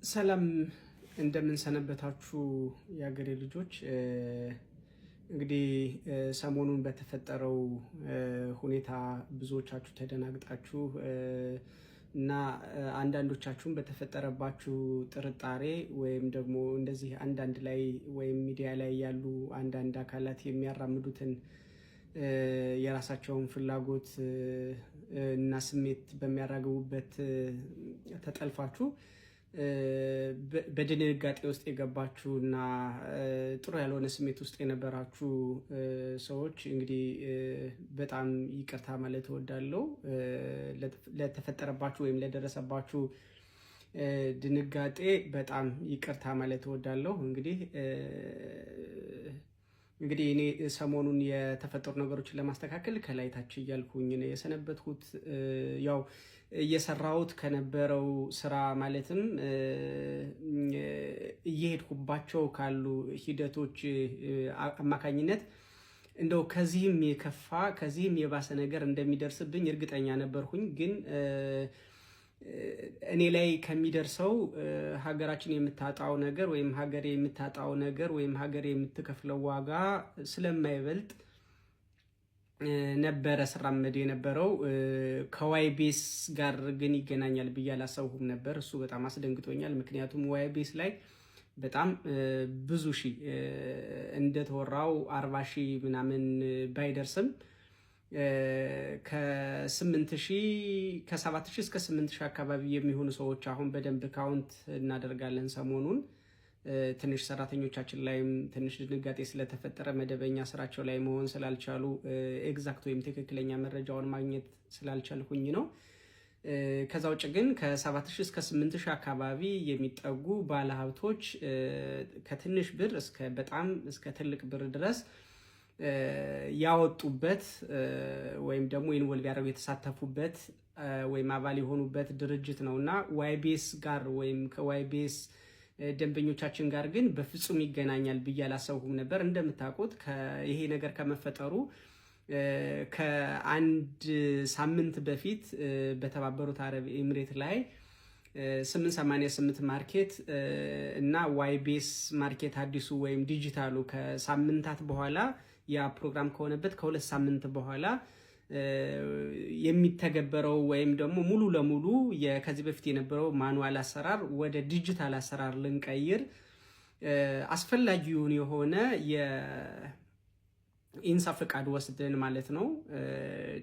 ሰላም እንደምን ሰነበታችሁ የሀገሬ ልጆች። እንግዲህ ሰሞኑን በተፈጠረው ሁኔታ ብዙዎቻችሁ ተደናግጣችሁ እና አንዳንዶቻችሁም በተፈጠረባችሁ ጥርጣሬ ወይም ደግሞ እንደዚህ አንዳንድ ላይ ወይም ሚዲያ ላይ ያሉ አንዳንድ አካላት የሚያራምዱትን የራሳቸውን ፍላጎት እና ስሜት በሚያራግቡበት ተጠልፋችሁ በድንጋጤ ውስጥ የገባችሁ እና ጥሩ ያልሆነ ስሜት ውስጥ የነበራችሁ ሰዎች እንግዲህ በጣም ይቅርታ ማለት እወዳለሁ። ለተፈጠረባችሁ ወይም ለደረሰባችሁ ድንጋጤ በጣም ይቅርታ ማለት እወዳለሁ። እንግዲህ እኔ ሰሞኑን የተፈጠሩ ነገሮችን ለማስተካከል ከላይ ታች እያልኩኝ ነው የሰነበትኩት። ያው እየሰራሁት ከነበረው ስራ ማለትም እየሄድኩባቸው ካሉ ሂደቶች አማካኝነት እንደው ከዚህም የከፋ ከዚህም የባሰ ነገር እንደሚደርስብኝ እርግጠኛ ነበርኩኝ። ግን እኔ ላይ ከሚደርሰው ሀገራችን የምታጣው ነገር ወይም ሀገሬ የምታጣው ነገር ወይም ሀገሬ የምትከፍለው ዋጋ ስለማይበልጥ ነበረ ስራመድ የነበረው። ከዋይቤስ ጋር ግን ይገናኛል ብዬ አላሰብኩም ነበር። እሱ በጣም አስደንግጦኛል። ምክንያቱም ዋይቤስ ላይ በጣም ብዙ ሺህ እንደተወራው 40 ሺህ ምናምን ባይደርስም ከ7 ሺህ እስከ 8 ሺህ አካባቢ የሚሆኑ ሰዎች አሁን በደንብ ካውንት እናደርጋለን። ሰሞኑን ትንሽ ሰራተኞቻችን ላይም ትንሽ ድንጋጤ ስለተፈጠረ መደበኛ ስራቸው ላይ መሆን ስላልቻሉ ኤግዛክት ወይም ትክክለኛ መረጃውን ማግኘት ስላልቻልኩኝ ነው። ከዛ ውጭ ግን ከ7 ሺህ እስከ 8 ሺህ አካባቢ የሚጠጉ ባለሀብቶች ከትንሽ ብር እስከ ትልቅ ብር ድረስ ያወጡበት ወይም ደግሞ ኢንቮልቭ ያደረጉ የተሳተፉበት ወይም አባል የሆኑበት ድርጅት ነውና ዋይቤስ ጋር ወይም ከዋይቤስ ደንበኞቻችን ጋር ግን በፍጹም ይገናኛል ብዬ አላሰብኩም ነበር። እንደምታውቁት ይሄ ነገር ከመፈጠሩ ከአንድ ሳምንት በፊት በተባበሩት አረብ ኤምሬት ላይ 888 ማርኬት እና ዋይቤስ ማርኬት አዲሱ ወይም ዲጂታሉ ከሳምንታት በኋላ ያ ፕሮግራም ከሆነበት ከሁለት ሳምንት በኋላ የሚተገበረው ወይም ደግሞ ሙሉ ለሙሉ ከዚህ በፊት የነበረው ማኑዋል አሰራር ወደ ዲጂታል አሰራር ልንቀይር አስፈላጊውን የሆነ የኢንሳ ፈቃድ ወስደን ማለት ነው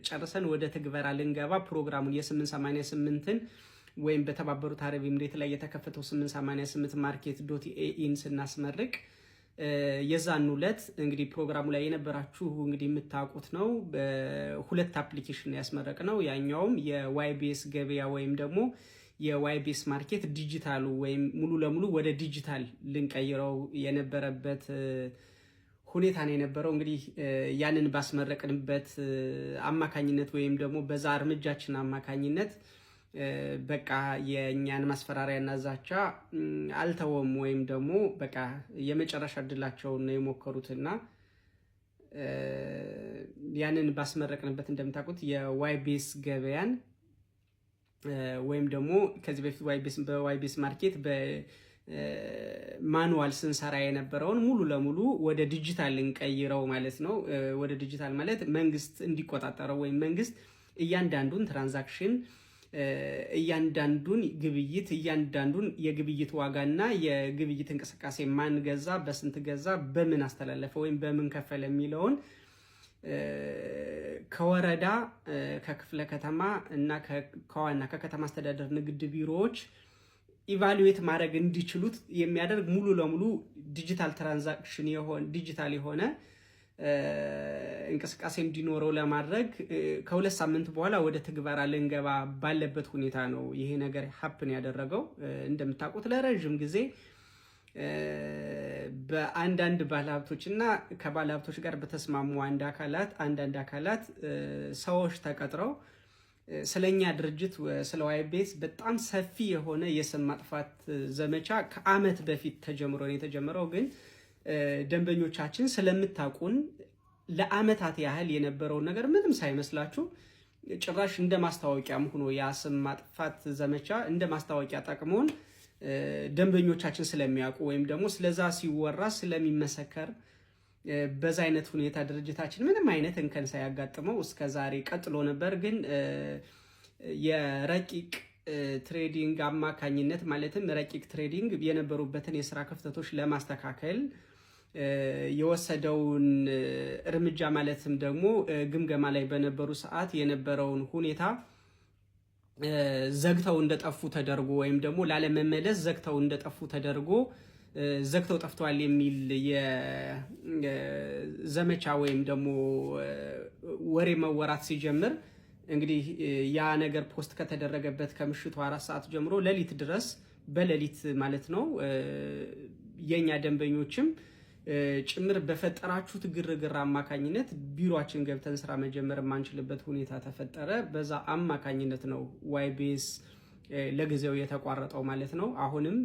ጨርሰን ወደ ትግበራ ልንገባ ፕሮግራሙን የ888ን ወይም በተባበሩት አረብ ኤምሬት ላይ የተከፈተው 888 ማርኬት .ኢን ስናስመርቅ የዛን ዕለት እንግዲህ ፕሮግራሙ ላይ የነበራችሁ እንግዲህ የምታውቁት ነው። በሁለት አፕሊኬሽን ያስመረቅ ነው። ያኛውም የዋይቤስ ገበያ ወይም ደግሞ የዋይቤስ ማርኬት ዲጂታሉ ወይም ሙሉ ለሙሉ ወደ ዲጂታል ልንቀይረው የነበረበት ሁኔታ ነው የነበረው። እንግዲህ ያንን ባስመረቅንበት አማካኝነት ወይም ደግሞ በዛ እርምጃችን አማካኝነት በቃ የኛን ማስፈራሪያና ዛቻ አልተወም ወይም ደግሞ በቃ የመጨረሻ እድላቸውን ነው የሞከሩትና ያንን ባስመረቅንበት እንደምታውቁት የዋይቤስ ገበያን ወይም ደግሞ ከዚህ በፊት በዋይቤስ ማርኬት በማኑዋል ስንሰራ የነበረውን ሙሉ ለሙሉ ወደ ዲጂታል እንቀይረው ማለት ነው። ወደ ዲጂታል ማለት መንግስት እንዲቆጣጠረው ወይም መንግስት እያንዳንዱን ትራንዛክሽን እያንዳንዱን ግብይት እያንዳንዱን የግብይት ዋጋና የግብይት እንቅስቃሴ ማን ገዛ፣ በስንት ገዛ፣ በምን አስተላለፈ ወይም በምን ከፈለ የሚለውን ከወረዳ ከክፍለ ከተማ እና ከዋና ከከተማ አስተዳደር ንግድ ቢሮዎች ኢቫሉዌት ማድረግ እንዲችሉት የሚያደርግ ሙሉ ለሙሉ ዲጂታል ትራንዛክሽን ዲጂታል የሆነ እንቅስቃሴ እንዲኖረው ለማድረግ ከሁለት ሳምንት በኋላ ወደ ትግበራ ልንገባ ባለበት ሁኔታ ነው ይሄ ነገር ሀፕን ያደረገው። እንደምታውቁት ለረጅም ጊዜ በአንዳንድ ባለሀብቶችና ከባለሀብቶች ጋር በተስማሙ አንዳንድ አካላት ሰዎች ተቀጥረው ስለኛ ድርጅት ስለ ዋይቤስ በጣም ሰፊ የሆነ የስም ማጥፋት ዘመቻ ከዓመት በፊት የተጀመረው ግን ደንበኞቻችን ስለምታውቁን ለዓመታት ያህል የነበረው ነገር ምንም ሳይመስላችሁ ጭራሽ እንደ ማስታወቂያም ሆኖ ያ ስም ማጥፋት ዘመቻ እንደ ማስታወቂያ ጠቅሞን ደንበኞቻችን ስለሚያውቁ ወይም ደግሞ ስለዛ ሲወራ ስለሚመሰከር በዛ አይነት ሁኔታ ድርጅታችን ምንም አይነት እንከን ሳያጋጥመው እስከ ዛሬ ቀጥሎ ነበር። ግን የረቂቅ ትሬዲንግ አማካኝነት ማለትም ረቂቅ ትሬዲንግ የነበሩበትን የስራ ክፍተቶች ለማስተካከል የወሰደውን እርምጃ ማለትም ደግሞ ግምገማ ላይ በነበሩ ሰዓት የነበረውን ሁኔታ ዘግተው እንደጠፉ ተደርጎ ወይም ደግሞ ላለመመለስ ዘግተው እንደጠፉ ተደርጎ ዘግተው ጠፍተዋል የሚል የዘመቻ ወይም ደግሞ ወሬ መወራት ሲጀምር እንግዲህ ያ ነገር ፖስት ከተደረገበት ከምሽቱ 4 ሰዓት ጀምሮ ሌሊት ድረስ በሌሊት ማለት ነው የኛ ደንበኞችም ጭምር በፈጠራችሁት ግርግር አማካኝነት ቢሮአችን ገብተን ስራ መጀመር የማንችልበት ሁኔታ ተፈጠረ። በዛ አማካኝነት ነው ዋይቤስ ለጊዜው የተቋረጠው ማለት ነው። አሁንም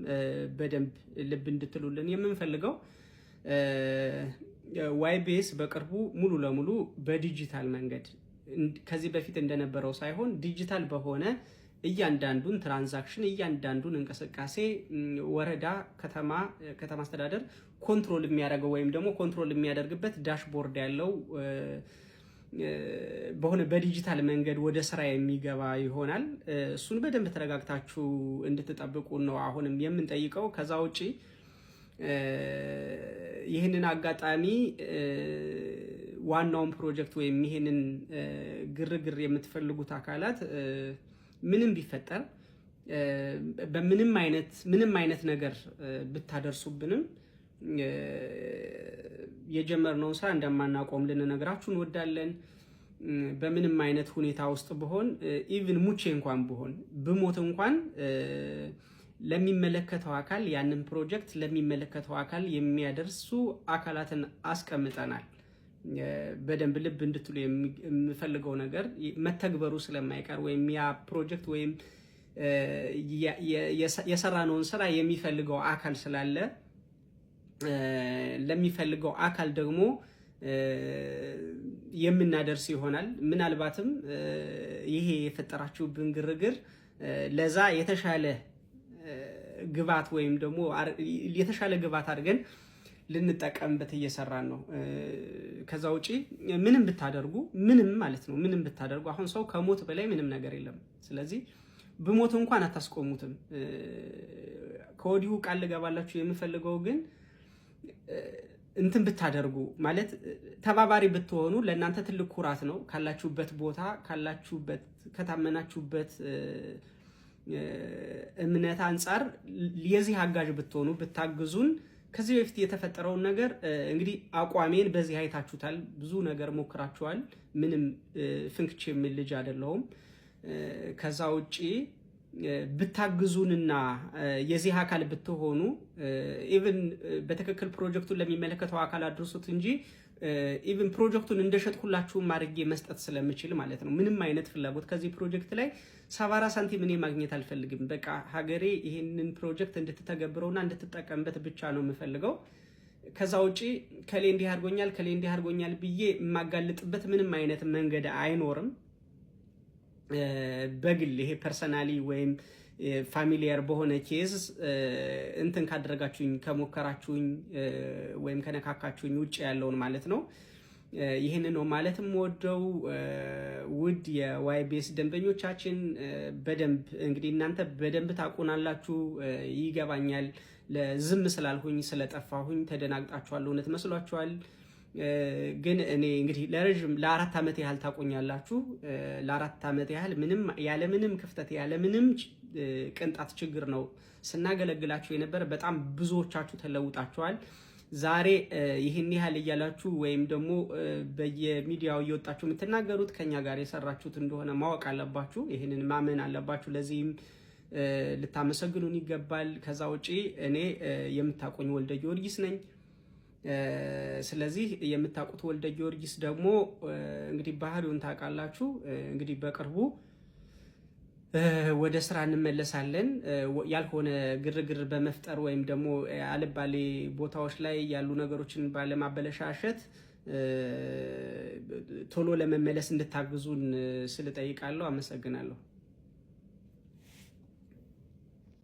በደንብ ልብ እንድትሉልን የምንፈልገው ዋይቤስ በቅርቡ ሙሉ ለሙሉ በዲጂታል መንገድ ከዚህ በፊት እንደነበረው ሳይሆን ዲጂታል በሆነ እያንዳንዱን ትራንዛክሽን እያንዳንዱን እንቅስቃሴ ወረዳ፣ ከተማ አስተዳደር ኮንትሮል የሚያደርገው ወይም ደግሞ ኮንትሮል የሚያደርግበት ዳሽቦርድ ያለው በሆነ በዲጂታል መንገድ ወደ ስራ የሚገባ ይሆናል። እሱን በደንብ ተረጋግታችሁ እንድትጠብቁ ነው አሁንም የምንጠይቀው። ከዛ ውጪ ይህንን አጋጣሚ ዋናውን ፕሮጀክት ወይም ይህንን ግርግር የምትፈልጉት አካላት ምንም ቢፈጠር በምንም አይነት ነገር ብታደርሱብንም የጀመርነውን ስራ እንደማናቆም ልንነግራችሁ እንወዳለን። በምንም አይነት ሁኔታ ውስጥ ብሆን ኢቭን ሙቼ እንኳን ብሆን ብሞት እንኳን ለሚመለከተው አካል ያንን ፕሮጀክት ለሚመለከተው አካል የሚያደርሱ አካላትን አስቀምጠናል። በደንብ ልብ እንድትሉ የምፈልገው ነገር መተግበሩ ስለማይቀር ወይም ያ ፕሮጀክት ወይም የሰራነውን ስራ የሚፈልገው አካል ስላለ ለሚፈልገው አካል ደግሞ የምናደርስ ይሆናል። ምናልባትም ይሄ የፈጠራችሁብን ግርግር ለዛ የተሻለ ግባት ወይም ደግሞ የተሻለ ግባት አድርገን ልንጠቀምበት እየሰራን ነው። ከዛ ውጪ ምንም ብታደርጉ ምንም ማለት ነው ምንም ብታደርጉ አሁን ሰው ከሞት በላይ ምንም ነገር የለም። ስለዚህ ብሞት እንኳን አታስቆሙትም። ከወዲሁ ቃል ልገባላችሁ የምፈልገው ግን እንትን ብታደርጉ ማለት ተባባሪ ብትሆኑ ለእናንተ ትልቅ ኩራት ነው። ካላችሁበት ቦታ ካላችሁበት ከታመናችሁበት እምነት አንጻር የዚህ አጋዥ ብትሆኑ ብታግዙን። ከዚህ በፊት የተፈጠረውን ነገር እንግዲህ አቋሜን በዚህ አይታችሁታል። ብዙ ነገር ሞክራችኋል። ምንም ፍንክች የሚል ልጅ አይደለሁም። ከዛ ውጪ ብታግዙንና የዚህ አካል ብትሆኑ ኢቭን በትክክል ፕሮጀክቱን ለሚመለከተው አካል አድርሱት እንጂ ኢቭን ፕሮጀክቱን እንደሸጥኩላችሁም አድርጌ መስጠት ስለምችል ማለት ነው። ምንም አይነት ፍላጎት ከዚህ ፕሮጀክት ላይ 70 ሳንቲም እኔ ማግኘት አልፈልግም። በቃ ሀገሬ ይሄንን ፕሮጀክት እንድትተገብረውና እንድትጠቀምበት ብቻ ነው የምፈልገው። ከዛ ውጪ ከሌ እንዲህ አድርጎኛል ብዬ የማጋልጥበት ምንም አይነት መንገድ አይኖርም። በግል ይሄ ፐርሰናሊ ወይም ፋሚሊየር በሆነ ኬዝ እንትን ካደረጋችሁኝ ከሞከራችሁኝ ወይም ከነካካችሁኝ ውጭ ያለውን ማለት ነው። ይህን ነው ማለትም ወደው ውድ የዋይቤስ ደንበኞቻችን በደንብ እንግዲህ እናንተ በደንብ ታውቁናላችሁ፣ ይገባኛል። ለዝም ስላልሁኝ ስለጠፋሁኝ ተደናግጣችኋል፣ እውነት መስሏችኋል። ግን እኔ እንግዲህ ለ4 ዓመት ያህል ታቆኛላችሁ። ለ4 ዓመት ያህል ያለምንም ክፍተት ያለምንም ቅንጣት ችግር ነው ስናገለግላችሁ የነበረ። በጣም ብዙዎቻችሁ ተለውጣችኋል። ዛሬ ይህን ያህል እያላችሁ ወይም ደግሞ በየሚዲያው እየወጣችሁ የምትናገሩት ከኛ ጋር የሰራችሁት እንደሆነ ማወቅ አለባችሁ። ይህንን ማመን አለባችሁ። ለዚህም ልታመሰግኑን ይገባል። ከዛ ውጪ እኔ የምታቆኝ ወልደ ጊዮርጊስ ነኝ። ስለዚህ የምታውቁት ወልደ ጊዮርጊስ ደግሞ እንግዲህ ባህሪውን ታውቃላችሁ። እንግዲህ በቅርቡ ወደ ስራ እንመለሳለን። ያልሆነ ግርግር በመፍጠር ወይም ደግሞ አልባሌ ቦታዎች ላይ ያሉ ነገሮችን ባለማበለሻሸት ቶሎ ለመመለስ እንድታግዙን ስል ጠይቃለሁ። አመሰግናለሁ።